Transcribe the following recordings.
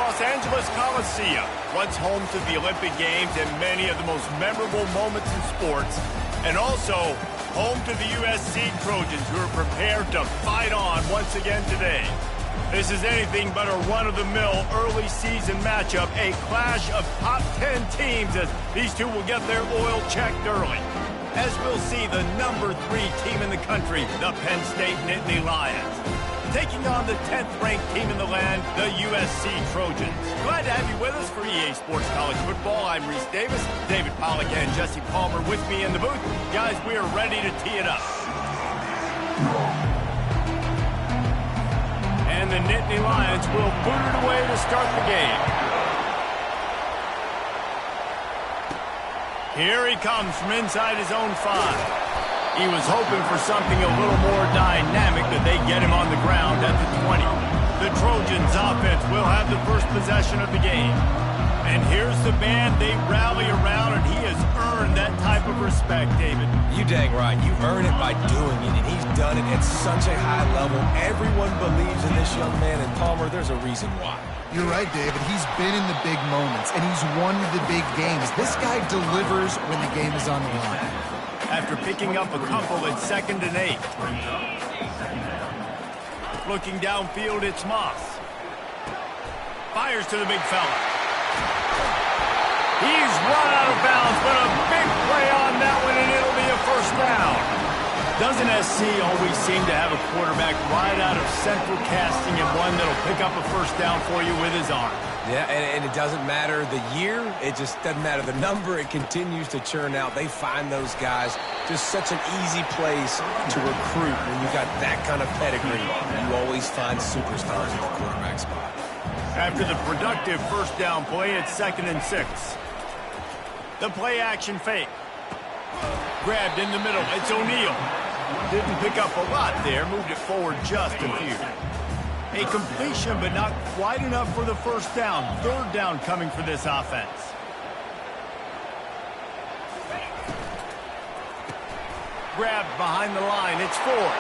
Los Angeles Coliseum, once home to the Olympic Games and many of the most memorable moments in sports, and also home to the USC Trojans, who are prepared to fight on once again today. This is anything but a run-of-the-mill early season matchup, a clash of top 10 teams as these two will get their oil checked early. As we'll see, the #3 team in the country, the Penn State Nittany Lions, taking on the 10th-ranked team in the land, the USC Trojans. Glad to have you with us for EA Sports College Football. I'm Reese Davis, David Pollack and Jesse Palmer with me in the booth. Guys, we are ready to tee it up. And the Nittany Lions will boot it away to start the game. Here he comes from inside his own 5. He was hoping for something a little more dynamic, that they get him on the ground at the 20. The Trojans offense will have the first possession of the game. And here's the band they rally around, and he has earned that type of respect, David. You dang right. You earn it by doing it, and he's done it at such a high level. Everyone believes in this young man, and Palmer, there's a reason why. You're right, David. He's been in the big moments, and he's won the big games. This guy delivers when the game is on the line. After picking up a couple at 2nd and 8. Looking downfield, it's Moss. Fires to the big fella. He's run out of bounds, but a big play on that one, and it'll be a first down. Doesn't SC always seem to have a quarterback right out of central casting, and one that'll pick up a first down for you with his arm? Yeah, and it doesn't matter the year. It just doesn't matter the number. It continues to churn out. They find those guys just such an easy place to recruit. When you've got that kind of pedigree, you always find superstars at the quarterback spot. After the productive first down play, it's 2nd and 6. The play action fake. Grabbed in the middle. It's O'Neal. Didn't pick up a lot there. Moved it forward just a few. A completion, but not quite enough for the first down. 3rd down coming for this offense. Grabbed behind the line. It's Ford.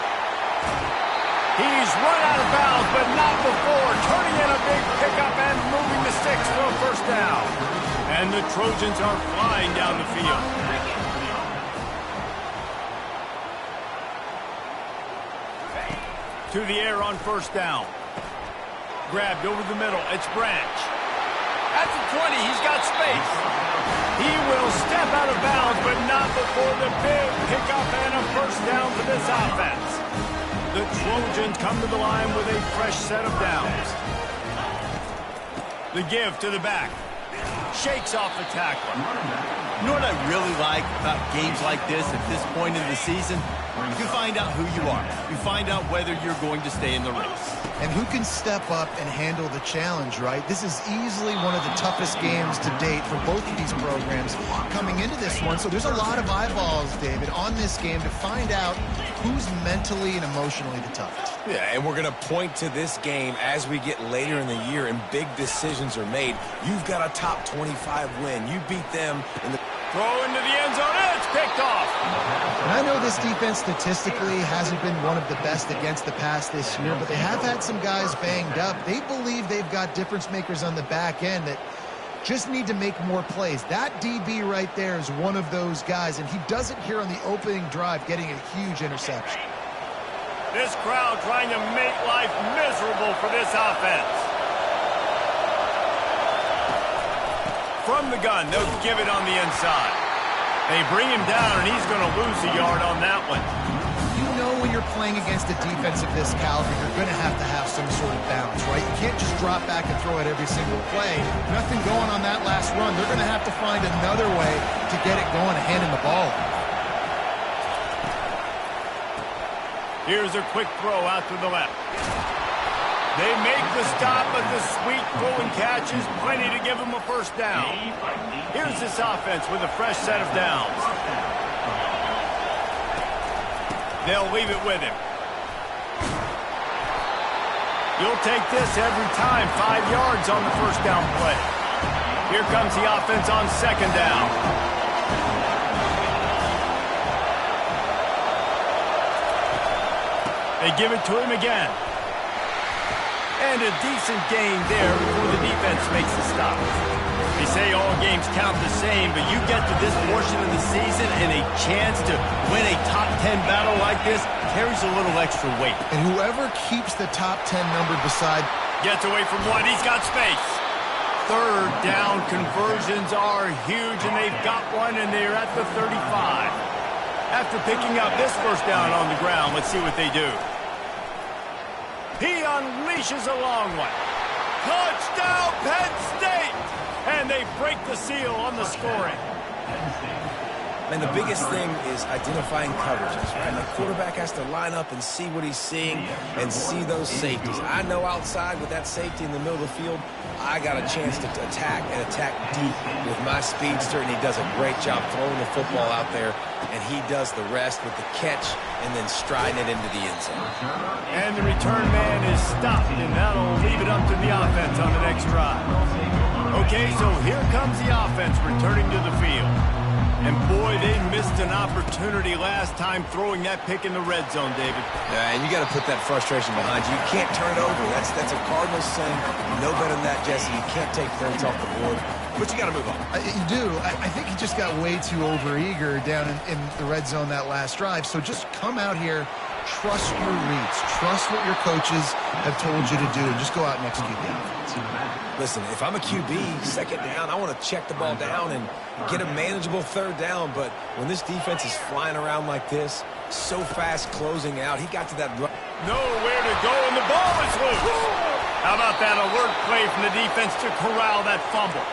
He's run out of bounds, but not before. Turning in a big pickup and moving the sticks for a first down. And the Trojans are flying down the field. To the air on first down. Grabbed over the middle. It's Branch. At the 20, he's got space. He will step out of bounds, but not before the big pickup and a first down for this offense. The Trojans come to the line with a fresh set of downs. The give to the back. Shakes off the tackler. You know what I really like about games like this at this point in the season? You find out who you are. You find out whether you're going to stay in the race. And who can step up and handle the challenge, right? This is easily one of the toughest games to date for both of these programs coming into this one. So there's a lot of eyeballs, David, on this game to find out who's mentally and emotionally the toughest. Yeah, and we're going to point to this game as we get later in the year and big decisions are made. You've got a top 25 win. You beat them in the... Throw into the end zone. It's picked off. And I know this defense statistically hasn't been one of the best against the pass this year, but they have had some guys banged up. They believe they've got difference makers on the back end that just need to make more plays. That DB right there is one of those guys, and he does it here on the opening drive, getting a huge interception. This crowd trying to make life miserable for this offense. From the gun, they'll give it on the inside. They bring him down, and he's going to lose a yard on that one. You know when you're playing against a defense of this caliber, you're going to have some sort of balance, right? You can't just drop back and throw it every single play. Nothing going on that last run. They're going to have to find another way to get it going and handing the ball. Here's a quick throw out to the left. They make the stop, but the sweet throw and catch is plenty to give them a first down. Here's this offense with a fresh set of downs. They'll leave it with him. You'll take this every time. 5 yards on the first down play. Here comes the offense on 2nd down. They give it to him again. And a decent gain there before the defense makes the stop. They say all games count the same, but you get to this portion of the season and a chance to win a top 10 battle like this carries a little extra weight. And whoever keeps the top 10 number beside... Gets away from one. He's got space. Third down conversions are huge, and they've got one, and they're at the 35. After picking up this first down on the ground, let's see what they do. He unleashes a long one. Touchdown, Penn State! And they break the seal on the scoring. And the biggest thing is identifying coverages, right? The quarterback has to line up and see what he's seeing and see those safeties. I know outside with that safety in the middle of the field, I got a chance to attack and attack deep with my speedster, and he does a great job throwing the football out there, and he does the rest with the catch and then striding it into the end zone. And the return man is stopped, and that'll leave it up to the offense on the next drive. Okay, so here comes the offense returning to the field. And boy, they missed an opportunity last time throwing that pick in the red zone, David. Yeah, and you got to put that frustration behind you. You can't turn it over. That's a Cardinals sin. You know better than that, Jesse. You can't take points off the board. But you got to move on. You do. I think he just got way too overeager down in the red zone that last drive. So just come out here, trust your reads, trust what your coaches have told you to do, and just go out and execute the offense. Listen, if I'm a QB, second down, I want to check the ball down and get a manageable third down. But when this defense is flying around like this, so fast closing out, he got to that run. Nowhere to go, and the ball is loose. How about that alert play from the defense to corral that fumble?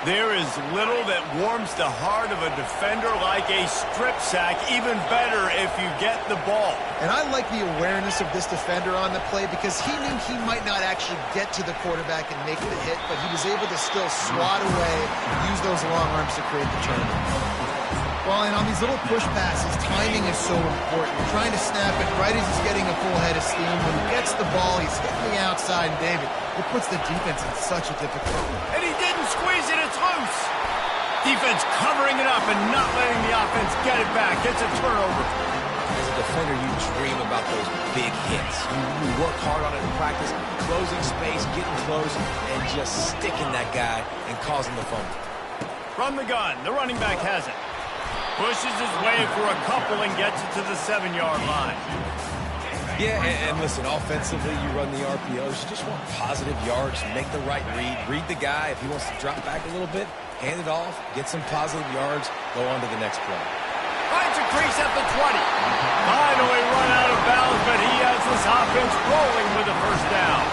There is little that warms the heart of a defender like a strip sack. Even better if you get the ball. And I like the awareness of this defender on the play because he knew he might not actually get to the quarterback and make the hit, but he was able to still swat away, use those long arms to create the turnover. Well, and on these little push passes, timing is so important. You're trying to snap it right as he's getting a full head of steam. When he gets the ball, he's hitting the outside, and David, it puts the defense in such a difficult way. And he didn't squeeze it, it's loose. Defense covering it up and not letting the offense get it back. Gets a turnover. As a defender, you dream about those big hits. You work hard on it in practice, closing space, getting close, and just sticking that guy and causing the fumble. From the gun, the running back has it. Pushes his way for a couple and gets it to the 7-yard line. Yeah, and listen, offensively, you run the RPOs. You just want positive yards, make the right read the guy. If he wants to drop back a little bit, hand it off, get some positive yards, go on to the next play. Finds a crease at the 20. Finally run out of bounds, but he has this offense rolling with a first down.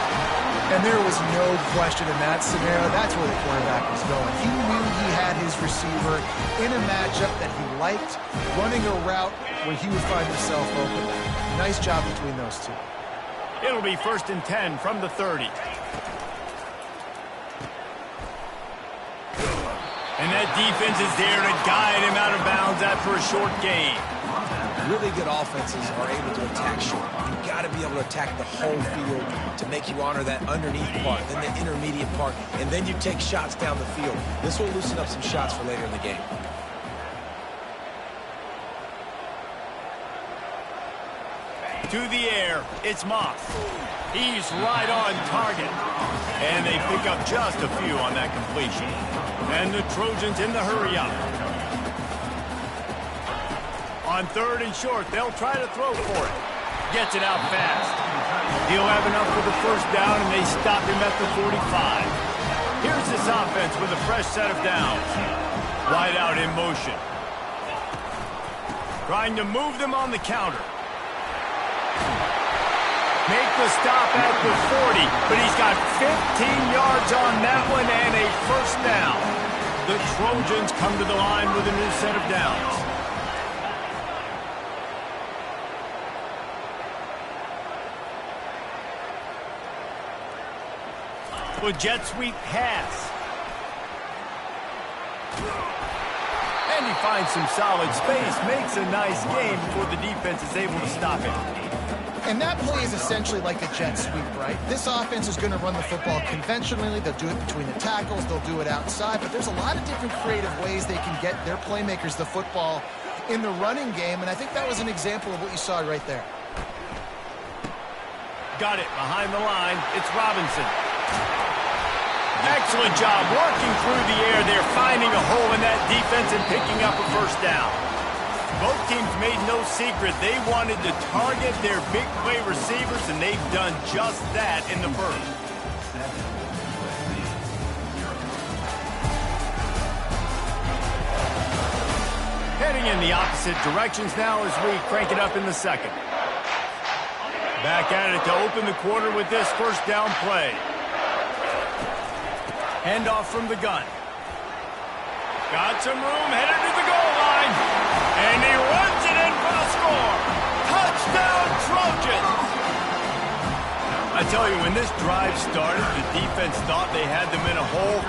And there was no question in that scenario. That's where the quarterback was going. He knew he had his receiver in a matchup that he liked, running a route where he would find himself open. Nice job between those two. It'll be 1st and 10 from the 30. And that defense is there to guide him out of bounds after a short gain. Really good offenses are able to attack short. You've got to be able to attack the whole field to make you honor that underneath part, then the intermediate part, and then you take shots down the field. This will loosen up some shots for later in the game. To the air, it's Moss. He's right on target. And they pick up just a few on that completion. And the Trojans in the hurry up. On 3rd and short, they'll try to throw for it. Gets it out fast. He'll have enough for the first down, and they stop him at the 45. Here's this offense with a fresh set of downs. Wide out in motion. Trying to move them on the counter. Make the stop at the 40, but he's got 15 yards on that one and a first down. The Trojans come to the line with a new set of downs. With jet sweep pass. And he finds some solid space, makes a nice game before the defense is able to stop him. And that play is essentially like a jet sweep, right? This offense is going to run the football conventionally. They'll do it between the tackles. They'll do it outside. But there's a lot of different creative ways they can get their playmakers the football in the running game. And I think that was an example of what you saw right there. Got it behind the line. It's Robinson. Excellent job working through the air there, finding a hole in that defense and picking up a first down. Both teams made no secret they wanted to target their big play receivers, and they've done just that in the first. Heading in the opposite directions now as we crank it up in the second. Back at it to open the quarter with this first down play. Handoff from the gun. Got some room, headed to the goal line. And he runs it in for the score. Touchdown, Trojans! I tell you, when this drive started, the defense thought they had them in a hole.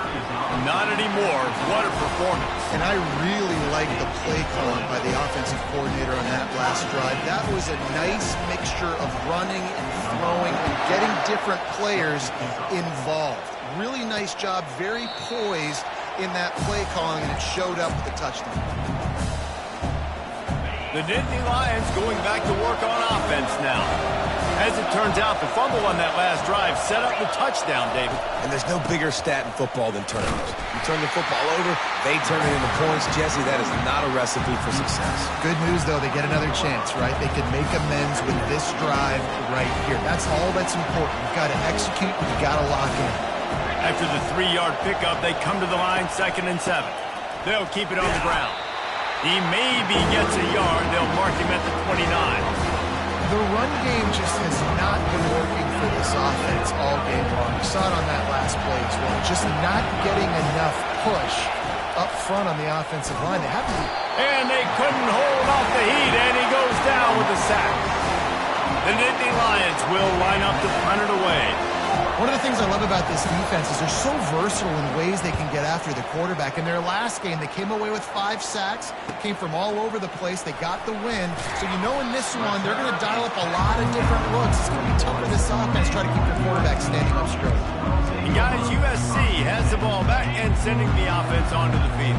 Not anymore. What a performance. And I really like the play calling by the offensive coordinator on that last drive. That was a nice mixture of running and throwing and getting different players involved. Really nice job, very poised in that play calling, and it showed up with the touchdown. The Nittany Lions going back to work on offense now. As it turns out, the fumble on that last drive set up the touchdown, David. And there's no bigger stat in football than turnovers. You turn the football over, they turn it into points. Jesse, that is not a recipe for success. Good news, though, they get another chance, right? They can make amends with this drive right here. That's all that's important. You've got to execute, you've got to lock in. After the 3-yard pickup, they come to the line, 2nd and 7. They'll keep it on the ground. He maybe gets a yard. They'll mark him at the 29. The run game just has not been working for this offense all game long. We saw it on that last play as well. Just not getting enough push up front on the offensive line. They have to. And they couldn't hold off the heat, and he goes down with a sack. The Nittany Lions will line up to punt it away. One of the things I love about this defense is they're so versatile in ways they can get after the quarterback. In their last game, they came away with 5 sacks, came from all over the place. They got the win. So you know in this one, they're going to dial up a lot of different looks. It's going to be tough for this offense, try to keep their quarterback standing up straight. And guys, USC has the ball back and sending the offense onto the field.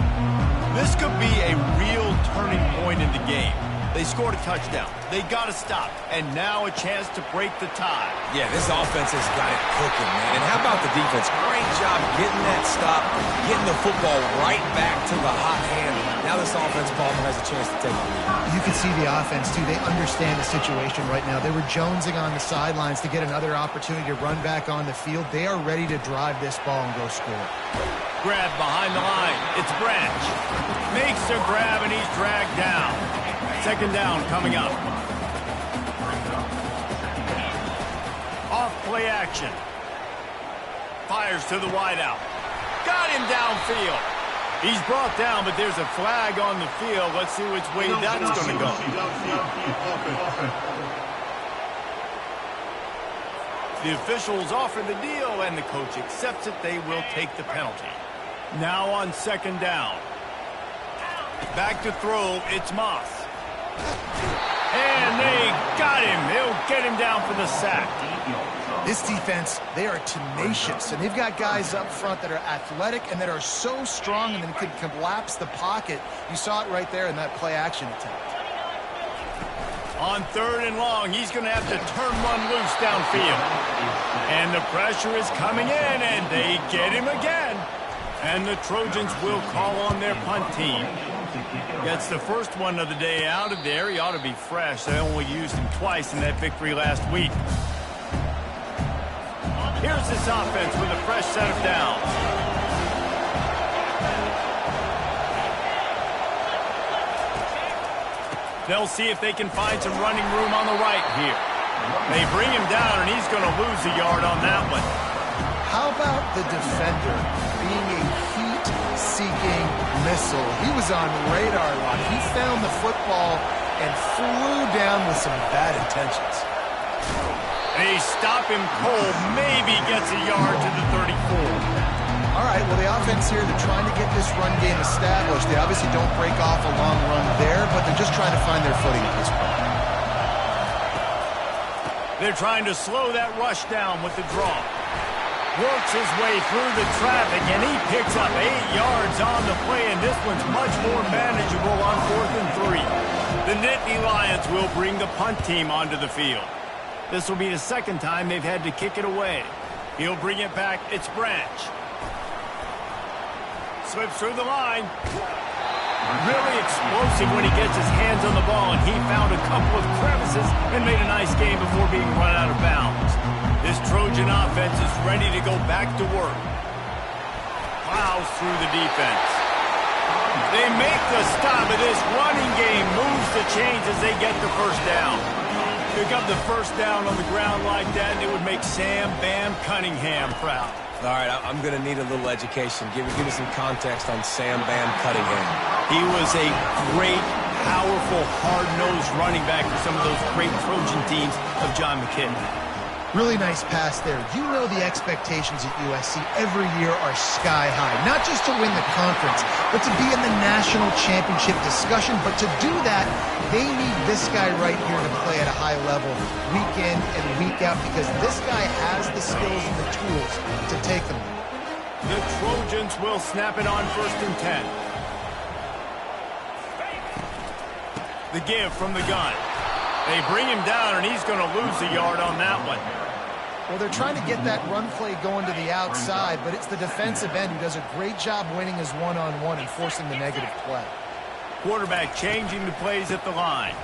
This could be a real turning point in the game. They scored a touchdown. They got to stop. And now a chance to break the tie. Yeah, this offense has got it cooking, man. And how about the defense? Great job getting that stop, getting the football right back to the hot hand. Now this offense, Palmer, has a chance to take the lead. You can see the offense, too. They understand the situation right now. They were jonesing on the sidelines to get another opportunity to run back on the field. They are ready to drive this ball and go score. Grab behind the line. It's Branch. Makes a grab, and he's dragged down. 2nd down coming up. Off play action. Fires to the wideout. Got him downfield. He's brought down, but there's a flag on the field. Let's see which way that's going to go. The officials offer the deal, and the coach accepts it. They will take the penalty. Now on 2nd down. Back to throw. It's Moss. And they got him. They'll get him down for the sack. This defense, they are tenacious, and they've got guys up front that are athletic and that are so strong and then could collapse the pocket. You saw it right there in that play-action attempt. On 3rd and long, he's going to have to turn one loose downfield. And the pressure is coming in, and they get him again. And the Trojans will call on their punt team. Gets the first one of the day out of there. He ought to be fresh. They only used him twice in that victory last week. Here's this offense with a fresh set of downs. They'll see if they can find some running room on the right here. They bring him down, and he's going to lose a yard on that one. How about the defender being a heat-seeking missile? He was on radar lock. He found the football and flew down with some bad intentions. They stop him cold, maybe gets a yard to the 34. All right, well, the offense here, they're trying to get this run game established. They obviously don't break off a long run there, but they're just trying to find their footing at this point. They're trying to slow that rush down with the draw. Works his way through the traffic, and he picks up 8 yards on the play, and this one's much more manageable on 4th and 3. The Nittany Lions will bring the punt team onto the field. This will be the second time they've had to kick it away. He'll bring it back. It's Branch. Slips through the line. Really explosive when he gets his hands on the ball, and he found a couple of crevices and made a nice game before being run out of bounds. This Trojan offense is ready to go back to work. Plows through the defense. They make the stop, but this running game moves the chains as they get the first down. Pick up the first down on the ground like that, and it would make Sam Bam Cunningham proud. All right, I'm going to need a little education. Give me some context on Sam Bam Cunningham. He was a great, powerful, hard-nosed running back for some of those great Trojan teams of John McKinnon. Really nice pass there. You know the expectations at USC every year are sky high. Not just to win the conference, but to be in the national championship discussion. But to do that, they need this guy right here to play at a high level week in and week out, because this guy has the skills and the tools to take them. The Trojans will snap it on 1st and 10. The give from the gun. They bring him down, and he's going to lose a yard on that one. Well, they're trying to get that run play going to the outside, but it's the defensive end who does a great job winning his one-on-one and forcing the negative play. Quarterback changing the plays at the line.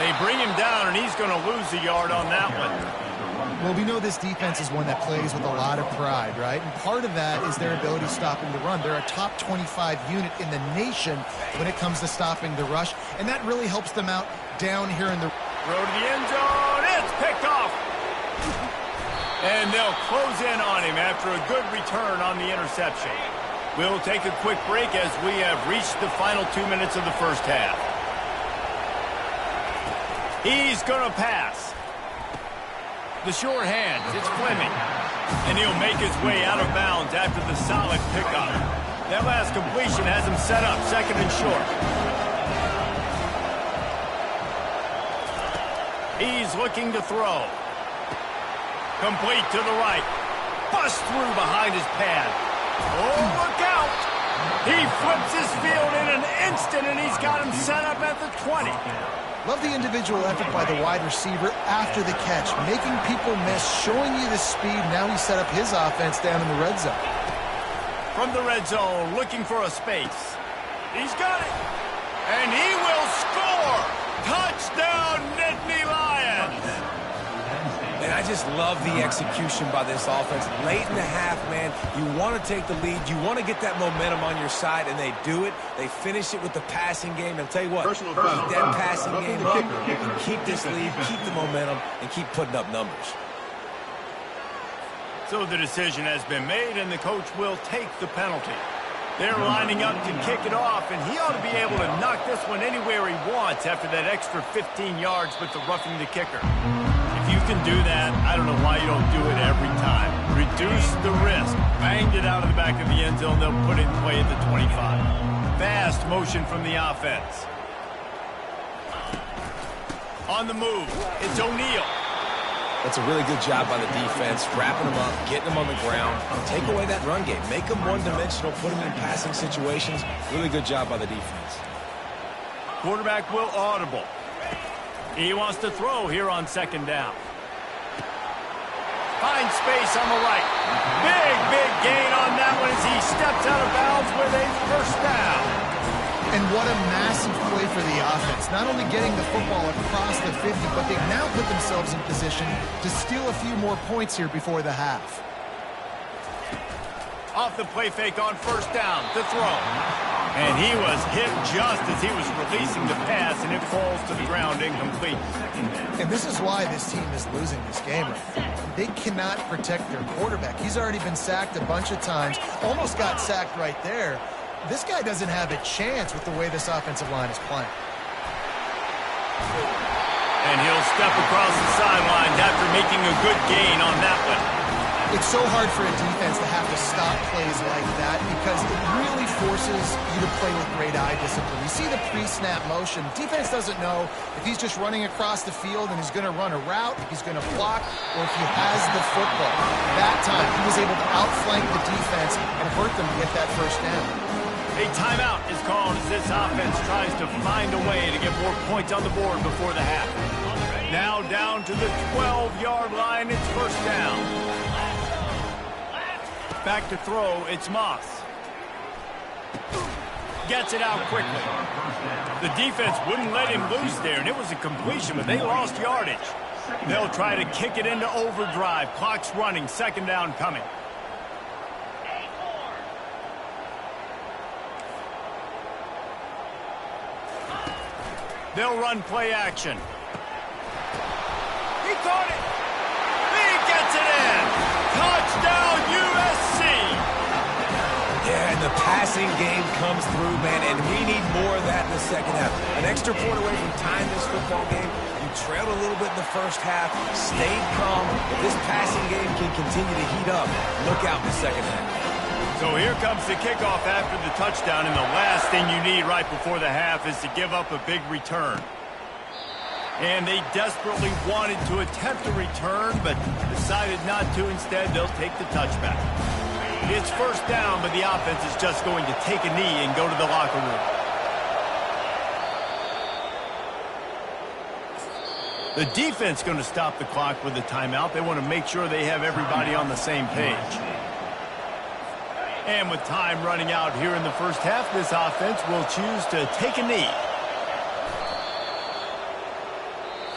They bring him down, and he's going to lose a yard on that one. Well, we know this defense is one that plays with a lot of pride, right? And part of that is their ability stopping the run. They're a top 25 unit in the nation when it comes to stopping the rush, and that really helps them out down here in the... Throw to the end zone. It's picked off. And they'll close in on him after a good return on the interception. We'll take a quick break as we have reached the final 2 minutes of the first half. He's going to pass. The sure hand, it's Fleming. And he'll make his way out of bounds after the solid pickup. That last completion has him set up 2nd and short. He's looking to throw. Complete to the right. Bust through behind his pad. Oh, look out! He flips his field in an instant, and he's got him set up at the 20. Love the individual effort by the wide receiver after the catch, making people miss, showing you the speed. Now he's set up his offense down in the red zone. From the red zone, looking for a space. He's got it. And he will score! Touchdown, Nittany Lions! And I just love the execution by this offense. Late in the half, man, you want to take the lead. You want to get that momentum on your side, and they do it. They finish it with the passing game. And I'll tell you what, keep that passing game up, and keep this lead, keep the momentum, and keep putting up numbers. So the decision has been made, and the coach will take the penalty. They're lining up to kick it off, and he ought to be able to knock this one anywhere he wants after that extra 15 yards with the roughing the kicker. If you can do that, I don't know why you don't do it every time. Reduce the risk. Banged it out of the back of the end zone. They'll put it in play at the 25. Fast motion from the offense. On the move, it's O'Neal. That's a really good job by the defense, wrapping them up, getting them on the ground. Take away that run game. Make them one-dimensional, put them in passing situations. Really good job by the defense. Quarterback will audible. He wants to throw here on 2nd down. Finds space on the right. Big gain on that one as he steps out of bounds with a first down. And what a massive play for the offense. Not only getting the football across the 50, but they've now put themselves in position to steal a few more points here before the half. Off the play fake on 1st down to throw. And he was hit just as he was releasing the pass, and it falls to the ground incomplete. And this is why this team is losing this game. They cannot protect their quarterback. He's already been sacked a bunch of times, almost got sacked right there. This guy doesn't have a chance with the way this offensive line is playing. And he'll step across the sidelines after making a good gain on that one. It's so hard for a defense to have to stop plays like that because it really forces you to play with great eye discipline. You see the pre-snap motion. Defense doesn't know if he's just running across the field and he's going to run a route, if he's going to block, or if he has the football. That time, he was able to outflank the defense and hurt them to get that first down. A timeout is called as this offense tries to find a way to get more points on the board before the half. Now down to the 12-yard line, it's first down. Back to throw, it's Moss. Gets it out quickly. The defense wouldn't let him loose there, and it was a completion, but they lost yardage. They'll try to kick it into overdrive. Clock's running, second down coming. They'll run play action. He caught it. He gets it in. Touchdown, USC. Yeah, and the passing game comes through, man, and we need more of that in the second half. An extra point away from tying this football game. You trailed a little bit in the first half, stayed calm. If this passing game can continue to heat up, look out in the second half. So here comes the kickoff after the touchdown, and the last thing you need right before the half is to give up a big return. And they desperately wanted to attempt a return, but decided not to. Instead, they'll take the touchback. It's first down, but the offense is just going to take a knee and go to the locker room. The defense going to stop the clock with a timeout. They want to make sure they have everybody on the same page. And with time running out here in the first half, this offense will choose to take a knee.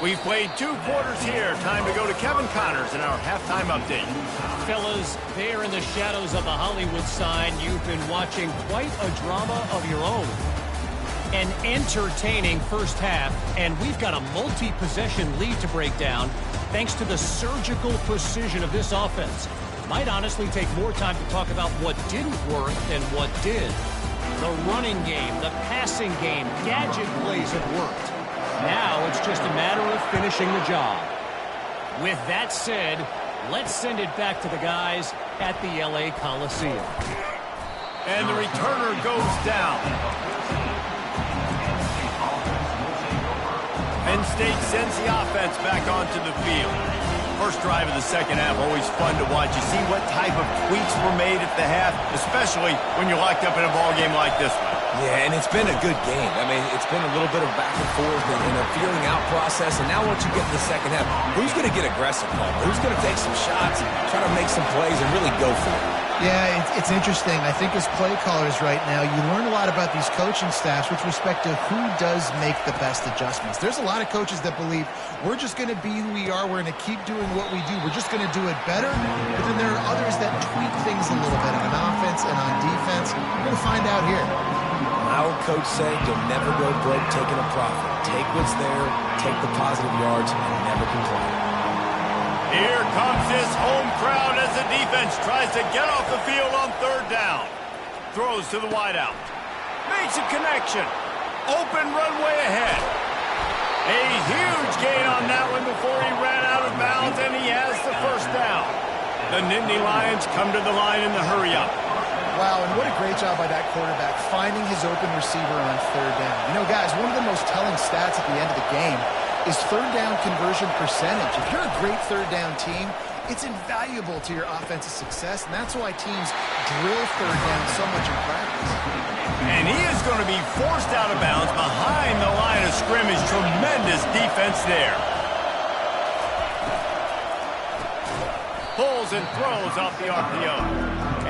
We've played 2 quarters here. Time to go to Kevin Connors in our halftime update. Fellas, there in the shadows of the Hollywood sign, you've been watching quite a drama of your own. An entertaining first half, and we've got a multi-possession lead to break down thanks to the surgical precision of this offense. Might honestly take more time to talk about what didn't work than what did. The running game, the passing game, gadget plays have worked. Now it's just a matter of finishing the job. With that said, let's send it back to the guys at the LA Coliseum. And the returner goes down. Penn State sends the offense back onto the field. First drive of the second half, always fun to watch. You see what type of tweaks were made at the half, especially when you're locked up in a ball game like this one. Yeah, and it's been a good game. I mean, it's been a little bit of back and forth and a feeling out process. And now once you get in the second half, who's going to get aggressive, Paul? Who's going to take some shots, try to make some plays, and really go for it? Yeah, it's interesting. I think as play callers right now, you learn a lot about these coaching staffs with respect to who does make the best adjustments. There's a lot of coaches that believe we're just going to be who we are. We're going to keep doing what we do. We're just going to do it better. But then there are others that tweak things a little bit on offense and on defense. We're going to find out here. My old coach said you'll never go broke taking a profit. Take what's there, take the positive yards, and never complain. Here comes this home crowd as the defense tries to get off the field on third down. Throws to the wideout. Makes a connection. Open runway ahead. A huge gain on that one before he ran out of bounds, and he has the first down. The Nittany Lions come to the line in the hurry-up. Wow, and what a great job by that quarterback, finding his open receiver on third down. You know, guys, one of the most telling stats at the end of the game is third down conversion percentage. If you're a great third down team, it's invaluable to your offensive success, and that's why teams drill third down so much in practice. And he is going to be forced out of bounds behind the line of scrimmage. Tremendous defense there. Pulls and throws off the RPO.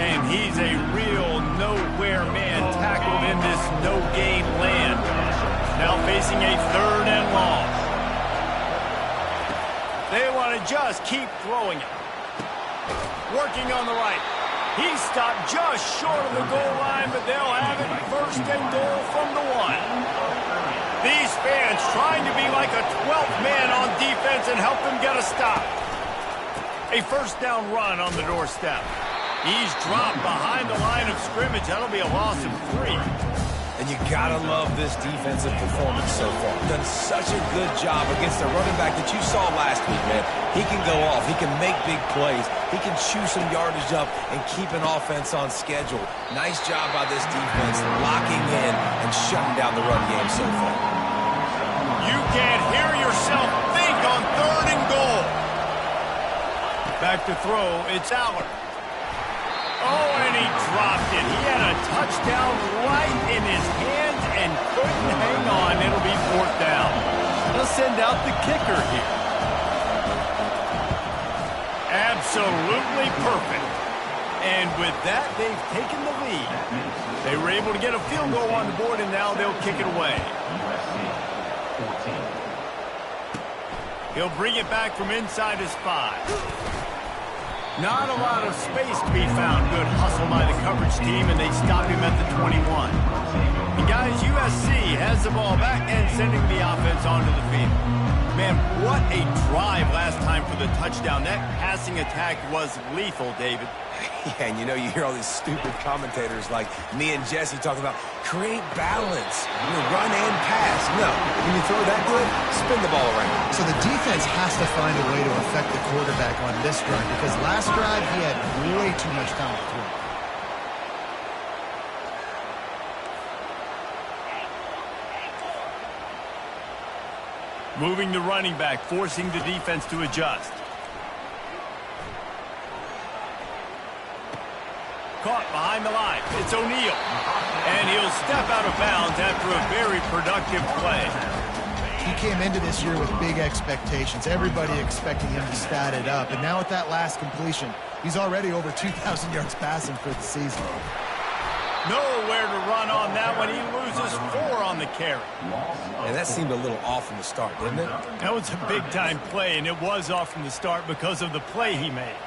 And he's a real nowhere man tackled in this no-gain land. Now facing a third and long. They want to just keep throwing it. Working on the right. He stopped just short of the goal line, but they'll have it first and goal from the 1. These fans trying to be like a 12th man on defense and help them get a stop. A first down run on the doorstep. He's dropped behind the line of scrimmage. That'll be a loss of 3. And you gotta love this defensive performance so far. Done such a good job against the running back that you saw last week, man. He can go off. He can make big plays. He can chew some yardage up and keep an offense on schedule. Nice job by this defense locking in and shutting down the run game so far. You can't hear yourself think on 3rd and goal. Back to throw, it's Aller. Oh, and he dropped it. He had a touchdown right in his hands and couldn't hang on. It'll be 4th down. They'll send out the kicker here. Absolutely perfect. And with that, they've taken the lead. They were able to get a field goal on the board, and now they'll kick it away. He'll bring it back from inside his 5. Not a lot of space to be found. Good hustle by the coverage team, and they stop him at the 21. And guys, USC has the ball back and sending the offense onto the field. Man, what a drive last time for the touchdown. That passing attack was lethal, David. Yeah, and you know, you hear all these stupid commentators like me and Jesse talking about create balance, run and pass. No, when you throw that good, spin the ball around. So the defense has to find a way to affect the quarterback on this drive because last drive he had way too much time to throw. Moving the running back, forcing the defense to adjust. Caught behind the line. It's O'Neal. And he'll step out of bounds after a very productive play. He came into this year with big expectations. Everybody expecting him to stat it up. And now with that last completion, he's already over 2,000 yards passing for the season. Nowhere to run on that one. He loses 4 on the carry. And that seemed a little off from the start, didn't it? That was a big-time play, and it was off from the start because of the play he made.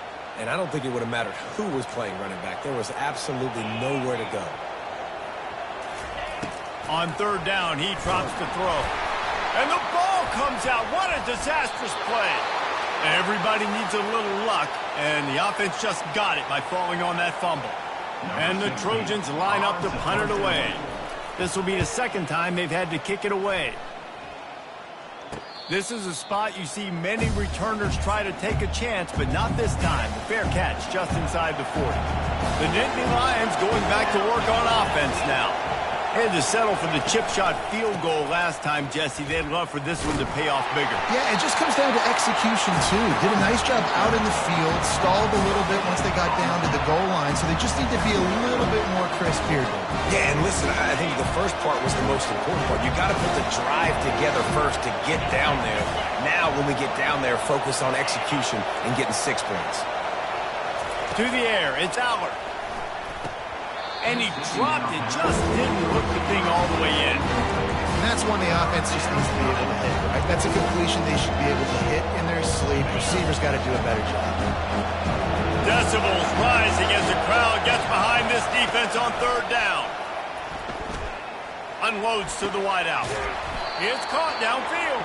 And I don't think it would have mattered who was playing running back. There was absolutely nowhere to go. On 3rd down, he drops to throw. And the ball comes out. What a disastrous play. Everybody needs a little luck, and the offense just got it by falling on that fumble. And the Trojans line up to punt it away. This will be the 2nd time they've had to kick it away. This is a spot you see many returners try to take a chance, but not this time. The fair catch just inside the 40. The Nittany Lions going back to work on offense now. They had to settle for the chip shot field goal last time, Jesse. They'd love for this one to pay off bigger. Yeah, it just comes down to execution, too. Did a nice job out in the field, stalled a little bit once they got down to the goal line, so they just need to be a little bit more crisp here. Yeah, and listen, I think the first part was the most important part. You got to put the drive together first to get down there. Now, when we get down there, focus on execution and getting 6 points. To the air, it's Aller. And he dropped it, just didn't hook the thing all the way in. And that's one the offense just needs to be able to hit, right? That's a completion they should be able to hit in their sleep. Receivers got to do a better job. Decibels rising as the crowd gets behind this defense on 3rd down. Unloads to the wideout. It's caught downfield.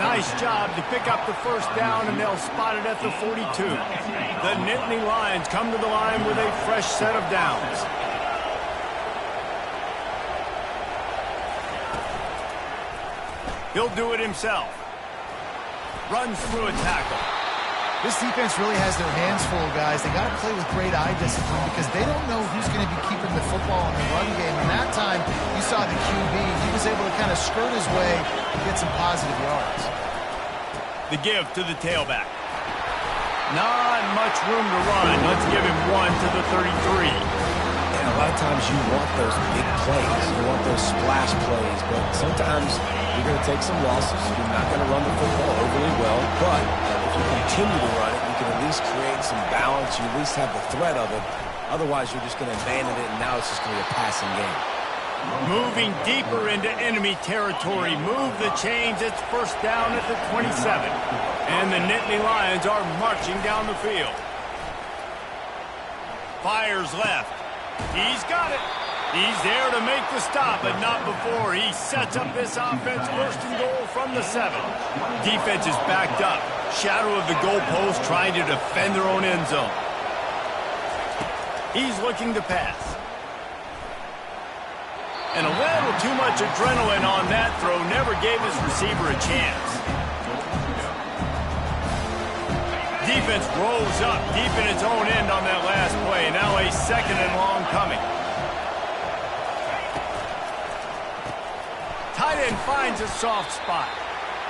Nice job to pick up the 1st down, and they'll spot it at the 42. The Nittany Lions come to the line with a fresh set of downs. He'll do it himself. Runs through a tackle. This defense really has their hands full, guys. They got to play with great eye discipline because they don't know who's going to be keeping the football in the run game. And that time, you saw the QB. He was able to kind of skirt his way and get some positive yards. The give to the tailback. Not much room to run. Let's give him 1 to the 33. And a lot of times you want those big plays. You want those splash plays. But sometimes you're going to take some losses. You're not going to run the football overly well. But if you continue to run it, you can at least create some balance. You at least have the threat of it. Otherwise, you're just going to abandon it, and now it's just going to be a passing game. Moving deeper into enemy territory. Move the chains. It's 1st down at the 27. And the Nittany Lions are marching down the field. Fires left. He's got it. He's there to make the stop, but not before. He sets up this offense 1st and goal from the 7. Defense is backed up. Shadow of the goalpost trying to defend their own end zone. He's looking to pass. And a little too much adrenaline on that throw never gave his receiver a chance. Defense rolls up deep in its own end on that last play. Now a 2nd and long coming. Tight end finds a soft spot.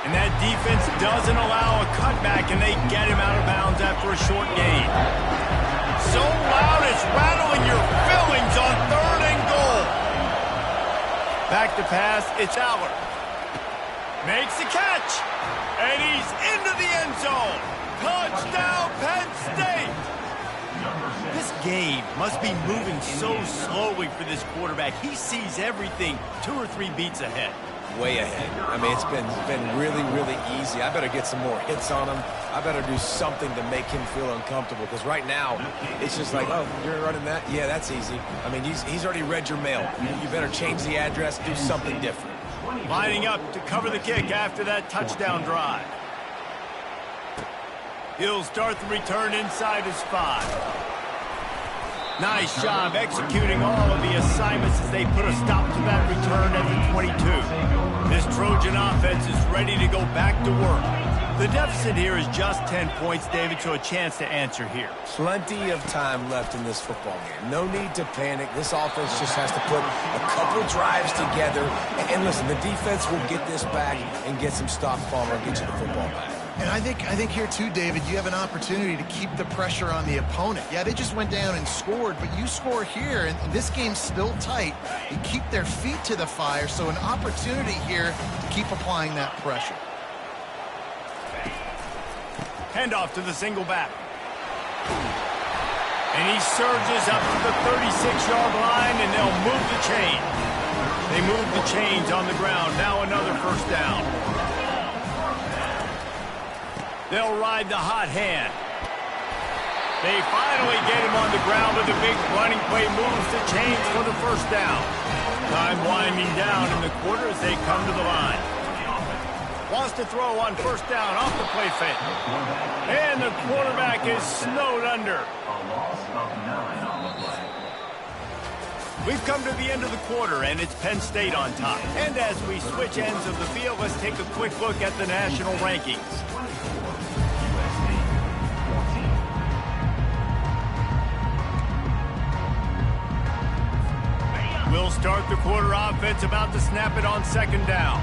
And that defense doesn't allow a cutback, and they get him out of bounds after a short gain. So loud it's rattling your fillings on 3rd and goal. Back to pass, it's Aller. Makes the catch, and he's into the end zone. Touchdown, Penn State! This game must be moving so slowly for this quarterback. He sees everything 2 or 3 beats ahead. Way ahead. I mean, it's been really, really easy. I better get some more hits on him. I better do something to make him feel uncomfortable, because right now, it's just like, oh, you're running that? Yeah, that's easy. I mean, he's already read your mail. You better change the address, do something different. Lining up to cover the kick after that touchdown drive. He'll start the return inside his 5. Nice job executing all of the assignments as they put a stop to that return at the 22. This Trojan offense is ready to go back to work. The deficit here is just 10 points, David, so a chance to answer here. Plenty of time left in this football game. No need to panic. This offense just has to put a couple drives together. And listen, the defense will get this back and get some stops, Palmer, and get you the football back. And I think here too, David, you have an opportunity to keep the pressure on the opponent. Yeah, they just went down and scored, but you score here, and this game's still tight. You keep their feet to the fire, so an opportunity here to keep applying that pressure. Handoff to the single back. And he surges up to the 36-yard line, and they'll move the chain. They move the chains on the ground. Now another 1st down. They'll ride the hot hand. They finally get him on the ground with a big running play, moves the chains for the 1st down. Time winding down in the quarter as they come to the line. Wants to throw on 1st down off the play fake. And the quarterback is snowed under. We've come to the end of the quarter, and it's Penn State on top. And as we switch ends of the field, let's take a quick look at the national rankings. We'll start the quarter offense, about to snap it on 2nd down.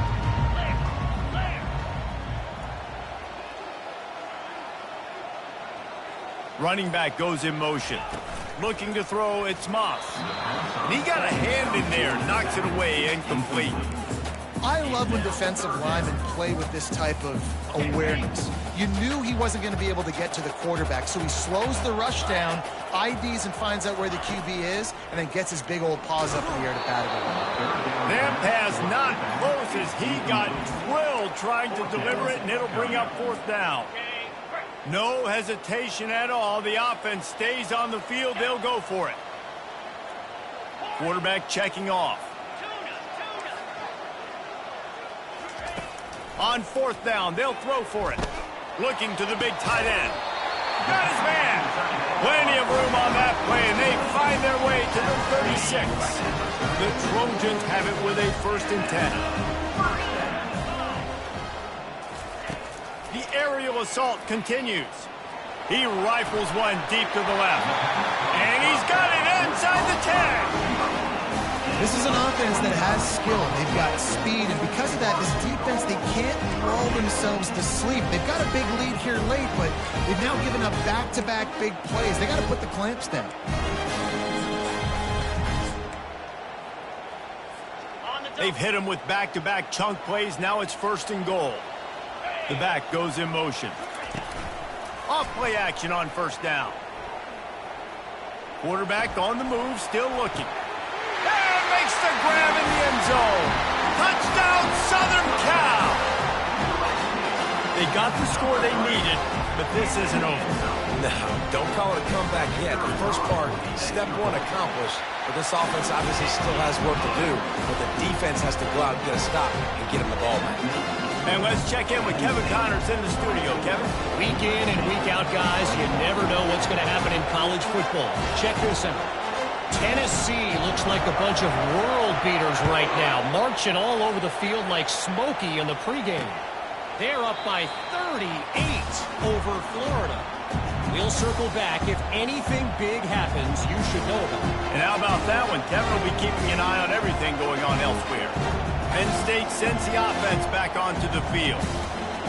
Running back goes in motion. Looking to throw, it's Moss. And he got a hand in there, knocks it away, incomplete. I love when defensive linemen play with this type of awareness. You knew he wasn't going to be able to get to the quarterback, so he slows the rush down, IDs and finds out where the QB is, and then gets his big old paws up in the air to bat it away. That pass not close as he got drilled trying to deliver it, and it'll bring up 4th down. No hesitation at all. The offense stays on the field. They'll go for it. Quarterback checking off. On 4th down, they'll throw for it. Looking to the big tight end. Got his man. Plenty of room on that play, and they find their way to the 36. The Trojans have it with a 1st and 10. The aerial assault continues. He rifles one deep to the left. And he's got it inside the 10. This is an offense that has skill. They've got speed, and because of that, this defense, they can't lull themselves to sleep. They've got a big lead here late, but they've now given up back-to-back big plays. They got to put the clamps down. They've hit him with back-to-back chunk plays. Now it's 1st and goal. The back goes in motion. Off play action on 1st down. Quarterback on the move, still looking. And makes the grab in the end zone. Touchdown, Southern Cal! They got the score they needed, but this isn't over. No, don't call it a comeback yet. The first part, step 1 accomplished, but this offense obviously still has work to do, but the defense has to go out and get a stop and get him the ball back. And let's check in with Kevin Connors in the studio. Kevin? Week in and week out, guys, you never know what's going to happen in college football. Check this out. Tennessee looks like a bunch of world beaters right now, marching all over the field like Smokey in the pregame. They're up by 38 over Florida. We'll circle back. If anything big happens, you should know about it. And how about that one? Kevin will be keeping an eye on everything going on elsewhere. Penn State sends the offense back onto the field.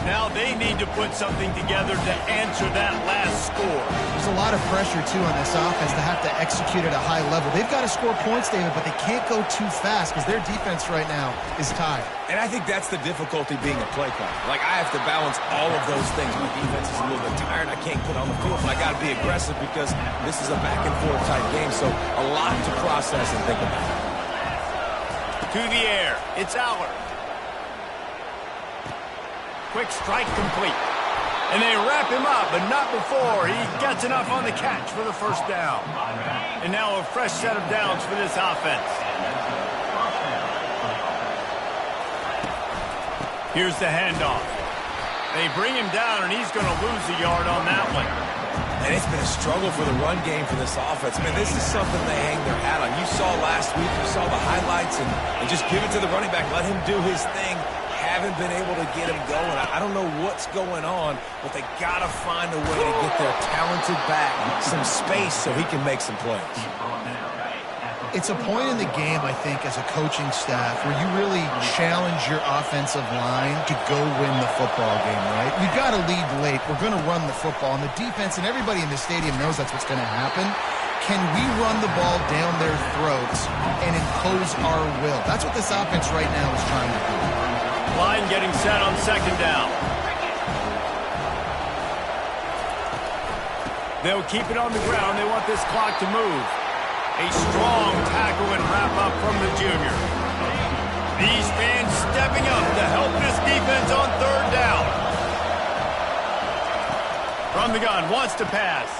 Now they need to put something together to answer that last score. There's a lot of pressure, too, on this offense to have to execute at a high level. They've got to score points, David, but they can't go too fast because their defense right now is tired. And I think that's the difficulty being a play caller. Like, I have to balance all of those things. My defense is a little bit tired. I can't put on the field, but I got to be aggressive because this is a back-and-forth type game, so a lot to process and think about. To the air. It's Aller. Quick strike complete. And they wrap him up, but not before he gets enough on the catch for the first down. And now a fresh set of downs for this offense. Here's the handoff. They bring him down, and he's going to lose a yard on that one. And it's been a struggle for the run game for this offense. Man, this is something they hang their hat on. You saw last week, you saw the highlights, and just give it to the running back. Let him do his thing. Haven't been able to get him going. I don't know what's going on, but they got to find a way to get their talented back some space so he can make some plays. It's a point in the game, I think, as a coaching staff where you really challenge your offensive line to go win the football game, right? We've got to lead late. We're going to run the football. And the defense and everybody in the stadium knows that's what's going to happen. Can we run the ball down their throats and impose our will? That's what this offense right now is trying to do. Line getting set on second down. They'll keep it on the ground. They want this clock to move. A strong tackle and wrap-up from the junior. These fans stepping up to help this defense on third down. From the gun, wants to pass.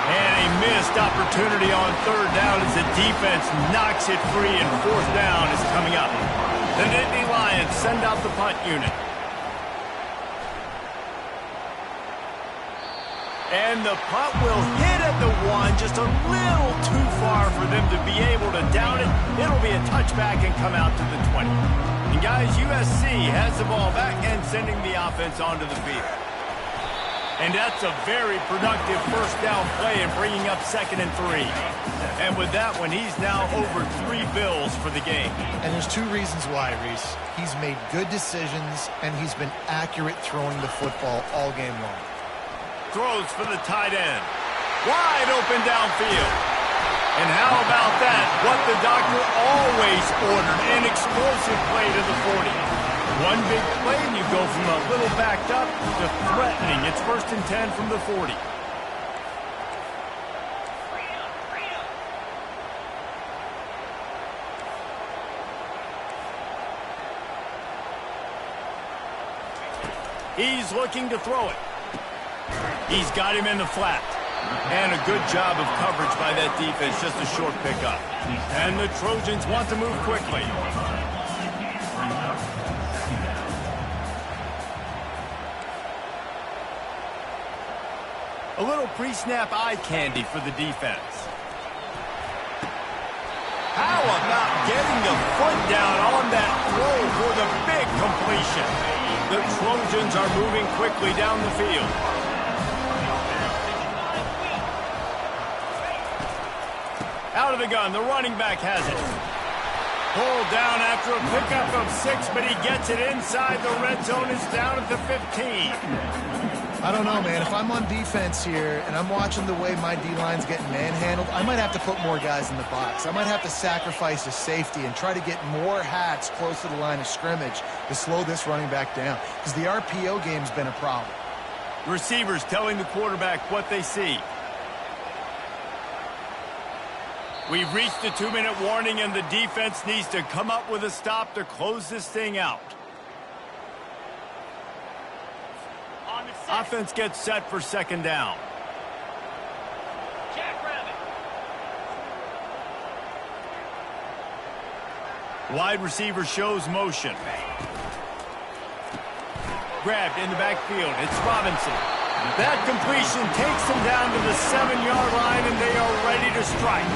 And a missed opportunity on third down as the defense knocks it free, and fourth down is coming up. The Nittany Lions send out the punt unit. And the punt will hit at the one, just a little too far for them to be able to down it. It'll be a touchback and come out to the 20. And guys, USC has the ball back and sending the offense onto the field. And that's a very productive first down play and bringing up 2nd and 3. And with that one, he's now over 3 bills for the game. And there's 2 reasons why, Reese. He's made good decisions, and he's been accurate throwing the football all game long. Throws for the tight end. Wide open downfield. And how about that? What the doctor always ordered, an explosive play to the 40. One big play, and you go from a little backed up to threatening. It's 1st and 10 from the 40. He's looking to throw it. He's got him in the flat. And a good job of coverage by that defense, just a short pickup. And the Trojans want to move quickly. A little pre-snap eye candy for the defense. How about getting the foot down on that throw for the big completion? The Trojans are moving quickly down the field. Out of the gun, the running back has it. Pulled down after a pickup of 6, but he gets it inside the red zone. It's down at the 15. I don't know, man. If I'm on defense here and I'm watching the way my D-line's getting manhandled, I might have to put more guys in the box. I might have to sacrifice a safety and try to get more hats close to the line of scrimmage to slow this running back down, because the RPO game's been a problem. Receivers telling the quarterback what they see. We've reached the 2-minute warning, and the defense needs to come up with a stop to close this thing out. Offense gets set for 2nd down. Wide receiver shows motion. Grabbed in the backfield. It's Robinson. That completion takes them down to the 7-yard line, and they are ready to strike.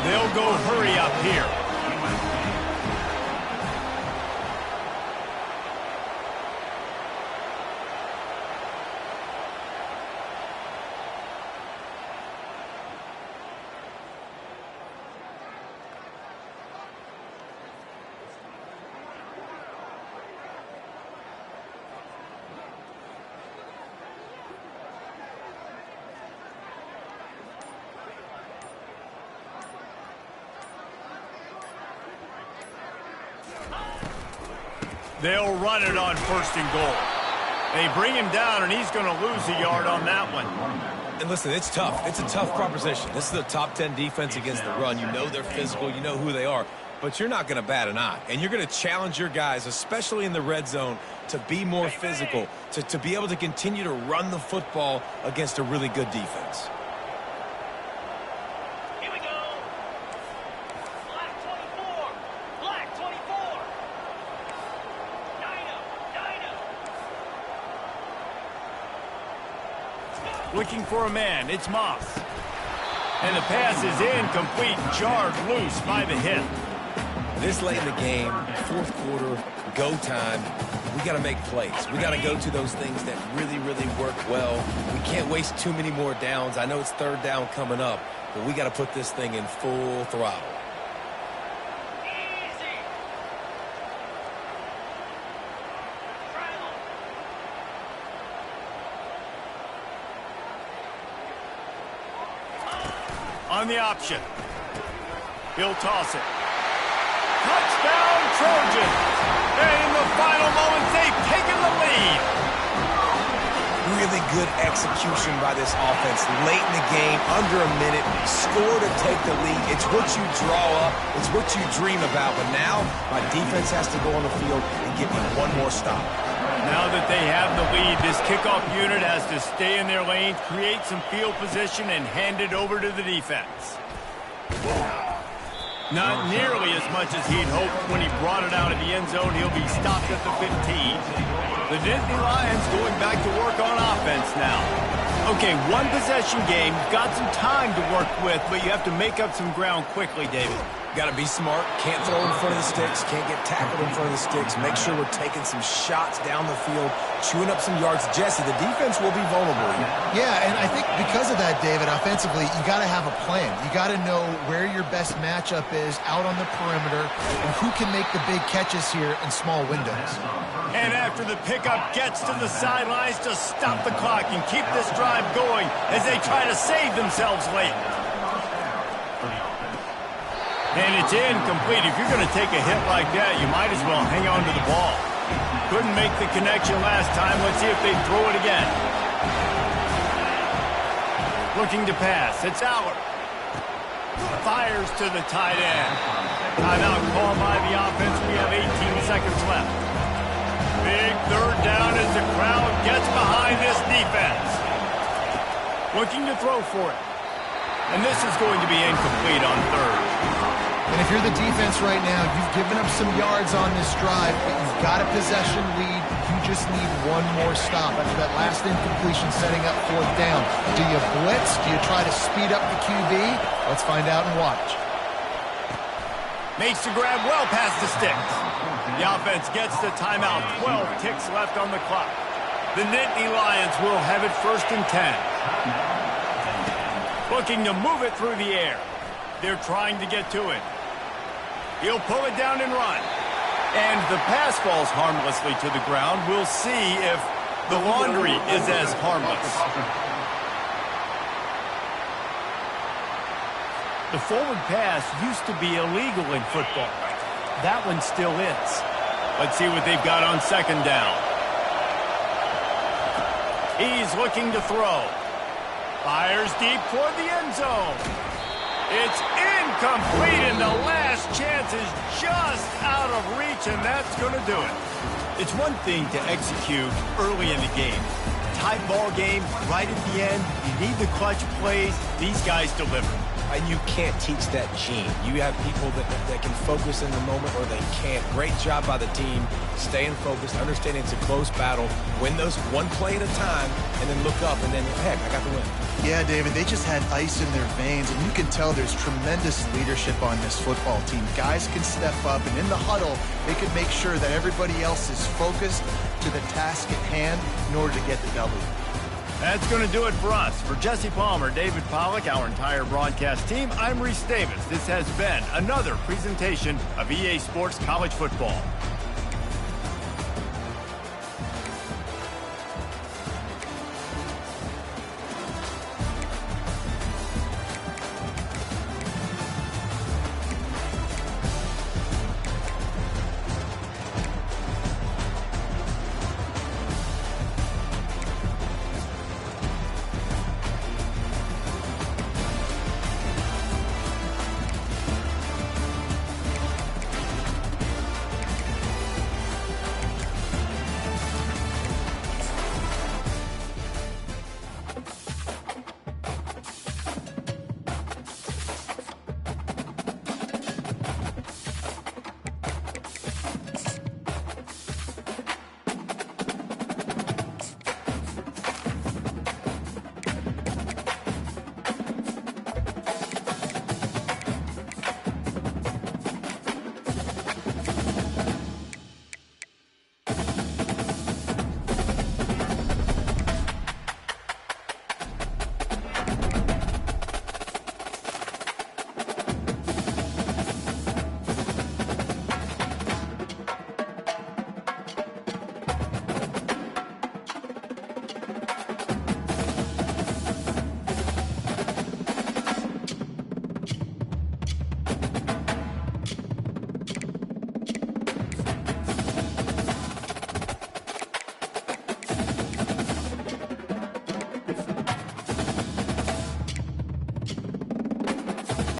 They'll go hurry up here. They'll run it on 1st and goal. They bring him down, and he's going to lose a yard on that one. And listen, it's tough. It's a tough proposition. This is a top 10 defense against the run. You know they're physical. You know who they are. But you're not going to bat an eye. And you're going to challenge your guys, especially in the red zone, to be more physical, to be able to continue to run the football against a really good defense. Looking for a man, it's Moss. And the pass is incomplete, jarred loose by the hit. This late in the game, 4th quarter, go time, we got to make plays. We got to go to those things that really, really work well. We can't waste too many more downs. I know it's 3rd down coming up, but we got to put this thing in full throttle. On the option. He'll toss it. Touchdown, Trojans! And in the final moments, they've taken the lead. Really good execution by this offense. Late in the game, under a minute, score to take the lead. It's what you draw up. It's what you dream about. But now, my defense has to go on the field and give me one more stop. Now that they have the lead, this kickoff unit has to stay in their lanes, create some field position, and hand it over to the defense. Not nearly as much as he'd hoped when he brought it out of the end zone. He'll be stopped at the 15. The Nittany Lions going back to work on offense now. Okay, one possession game. You've got some time to work with, but you have to make up some ground quickly, David. Got to be smart. Can't throw in front of the sticks. Can't get tackled in front of the sticks. Make sure we're taking some shots down the field, chewing up some yards. Jesse, the defense will be vulnerable. Yeah, and I think because of that, David, offensively, you got to have a plan. You got to know where your best matchup is out on the perimeter and who can make the big catches here in small windows. And after the pickup gets to the sidelines to stop the clock and keep this drive going as they try to save themselves late. And it's incomplete. If you're going to take a hit like that, you might as well hang on to the ball. Couldn't make the connection last time. Let's see if they throw it again. Looking to pass. It's Aller. Fires to the tight end. Timeout called by the offense. We have 18 seconds left. Big 3rd down as the crowd gets behind this defense. Looking to throw for it. And this is going to be incomplete on 3rd. And if you're the defense right now, you've given up some yards on this drive, but you've got a possession lead. You just need one more stop after that last incompletion setting up 4th down. Do you blitz? Do you try to speed up the QB? Let's find out and watch. Makes the grab well past the sticks. The offense gets the timeout. 12 ticks left on the clock. The Nittany Lions will have it 1st and 10. Looking to move it through the air. They're trying to get to it. He'll pull it down and run. And the pass falls harmlessly to the ground. We'll see if the laundry is as harmless. The forward pass used to be illegal in football. That one still is. Let's see what they've got on 2nd down. He's looking to throw. Fires deep toward the end zone. It's incomplete, and the last chance is just out of reach, and that's going to do it. It's one thing to execute early in the game. Tight ball game, right at the end, you need the clutch plays. These guys deliver. And you can't teach that gene. You have people that can focus in the moment or they can't. Great job by the team, staying focused, understanding it's a close battle, win those one play at a time, and then look up, and then, heck, I got the win. Yeah, David, they just had ice in their veins, and you can tell there's tremendous leadership on this football team. Guys can step up, and in the huddle, they can make sure that everybody else is focused to the task at hand in order to get the W. That's going to do it for us. For Jesse Palmer, David Pollack, our entire broadcast team, I'm Reese Davis. This has been another presentation of EA Sports College Football.